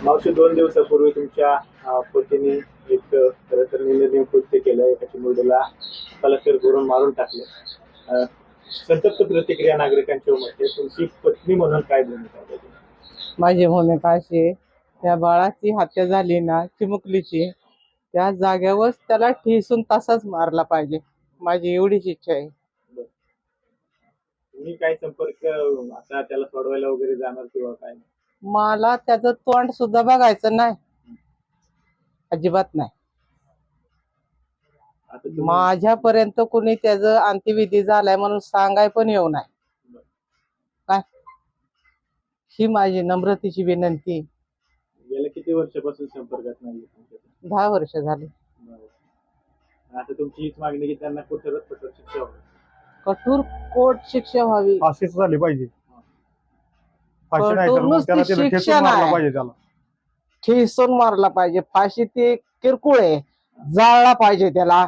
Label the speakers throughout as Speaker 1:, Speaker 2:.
Speaker 1: मावशी 2 दिवसापूर्वी तुमच्या पतीने एक खरं तर निंदनीय कृत्य केलं. एका चिमुरडीला कलाकर करून मारून टाकले. संतप्त प्रतिक्रिया नागरिकांची उमटते. तुमची पत्नी म्हणून काय भूमिका आहे त्याची?
Speaker 2: माझी भूमिका अशी आहे, त्या बाळाची हत्या झाली ना चिमुकलीची, त्या जाग्यावरच त्याला ठेसून तसाच मारला पाहिजे. माझी एवढीच इच्छा आहे.
Speaker 1: तुम्ही काय संपर्क आता त्याला सोडवायला वगैरे जाणार किंवा काय?
Speaker 2: मला त्याचं तोंड सुद्धा बघायचं नाही, अजिबात नाही.
Speaker 1: आता तुम्ही
Speaker 2: माझ्यापर्यंत कुणी त्याचं अंत्यविधी झालाय म्हणून सांगाय पण येऊ नाही. काय ही माझी नम्रतेची विनंती.
Speaker 1: गेल्या किती वर्षापासून संपर्कात नाही तुमच्या?
Speaker 2: 10 वर्ष झाली.
Speaker 1: आता तुमची हीच मागणी की त्यांना कठोरात कठोर शिक्षा व्हावी.
Speaker 2: कठोर कोर्ट शिक्षा व्हावी.
Speaker 3: फाशीच झाली पाहिजे. फाशी नाही
Speaker 2: कठोर
Speaker 3: तर मग त्याला
Speaker 2: नुसती
Speaker 3: ठेचून
Speaker 2: शिक्षा
Speaker 3: मारलं
Speaker 2: नाही.
Speaker 3: पाहिजे त्याला.
Speaker 2: ठेसून मारला पाहिजे. फाशी ते किरकोळ आहे, जाळला पाहिजे त्याला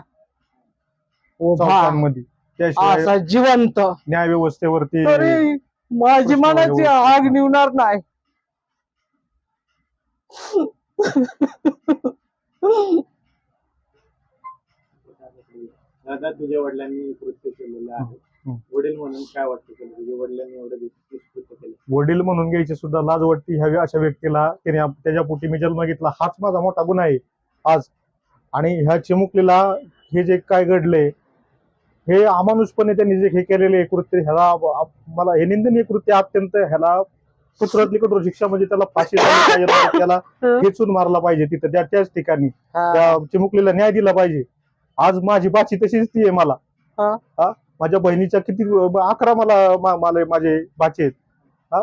Speaker 2: उभा
Speaker 3: चौकांमध्ये त्याशिवाय
Speaker 2: असा जिवंत.
Speaker 3: न्याय व्यवस्थेवरती
Speaker 2: तरी माझी
Speaker 3: प्रश्न
Speaker 2: मनाची
Speaker 3: एवढं-
Speaker 2: आग निवणार नाही.
Speaker 1: दादा, तुझ्या वडिलांनी कृत्य केलेलं आहे. वडील म्हणून काय वाटतं तुला? तुझ्या वडिलांनी एवढं कृत्य केलं.
Speaker 3: वडील म्हणून घ्यायची सुद्धा लाज वाटते ह्या अशा व्यक्तीला. त्याने त्याच्या पोटी मी जन्म घेतला, हाच माझा मोठा गुन्हा आहे आज. आणि ह्या चिमुकलीला हे जे काय घडले, हे अमानुषपणे त्यांनी जे हे केलेले कृत्य, ह्याला मला हे निंदनीय कृत्य अत्यंत, ह्याला कठोरातली कठोर शिक्षा म्हणजे त्याला फाशी झाली पाहिजे. त्याला खेचून मारला पाहिजे तिथं त्याच ठिकाणी. त्या चिमुकलीला न्याय दिला पाहिजे. आज माझी बाची तशीच ती आहे मला. हा माझ्या बहिणीच्या किती 11 मला माझे बाचे आहेत. हा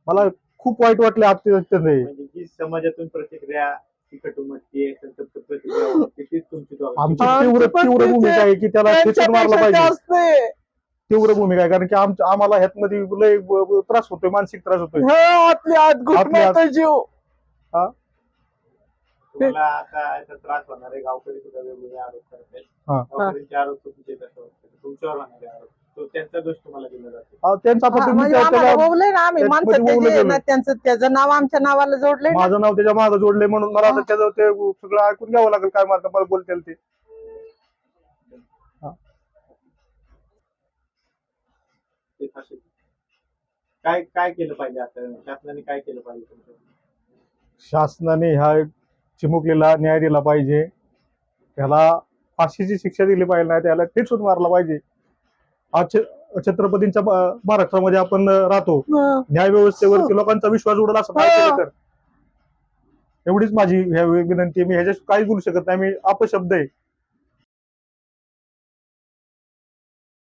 Speaker 3: मला खूप वाईट वाटले अत्यंत.
Speaker 1: म्हणजे जी समाजातून प्रतिक्रिया तिखट उमटते, संतप्त प्रतिक्रिया उमटते, तीच तुमची
Speaker 3: आमची तीव्र भूमिका आहे की त्याला खेचून मारला पाहिजे. तीव्र भूमिका आहे, कारण की आम्हाला ह्यात मध्ये लय त्रास होतोय, मानसिक त्रास होतोय.
Speaker 2: आपल्या जीव.
Speaker 1: तुम्हाला आता याचा त्रास होणार आहे. गावकरी सुद्धा वेगवेगळे आरोप करत आहेत. गावकऱ्यांचे आरोप तुमचे कसं वाटतं? तुमच्यावर होणारे आरोप, तो त्यांचा दोष तुम्हाला दिला जातो.
Speaker 3: त्यांचा आता तुम्ही
Speaker 2: त्याचं नाव आमच्या नावाला जोडले.
Speaker 3: माझं नाव त्याच्या मागं जोडले म्हणून मला आता त्याचं ते सगळं ऐकून घ्यावं लागेल. काय मला बोलतील ते.
Speaker 1: काय काय केलं पाहिजे? आता शासनाने काय केलं पाहिजे तुमच्या?
Speaker 3: शासनाने ह्या चिमुकलीला न्याय दिला पाहिजे. त्याला फाशीची शिक्षा दिली पाहिजे, नाही त्याला ठेचून मारला पाहिजे. आज छत्रपतींच्या महाराष्ट्रामध्ये आपण राहतो. न्याय व्यवस्थेवरती लोकांचा विश्वास उडला असं काय केलं तर. एवढीच माझी विनंती. मी ह्याच्यात काही बोलू शकत नाही. मी अपशब्द आहे.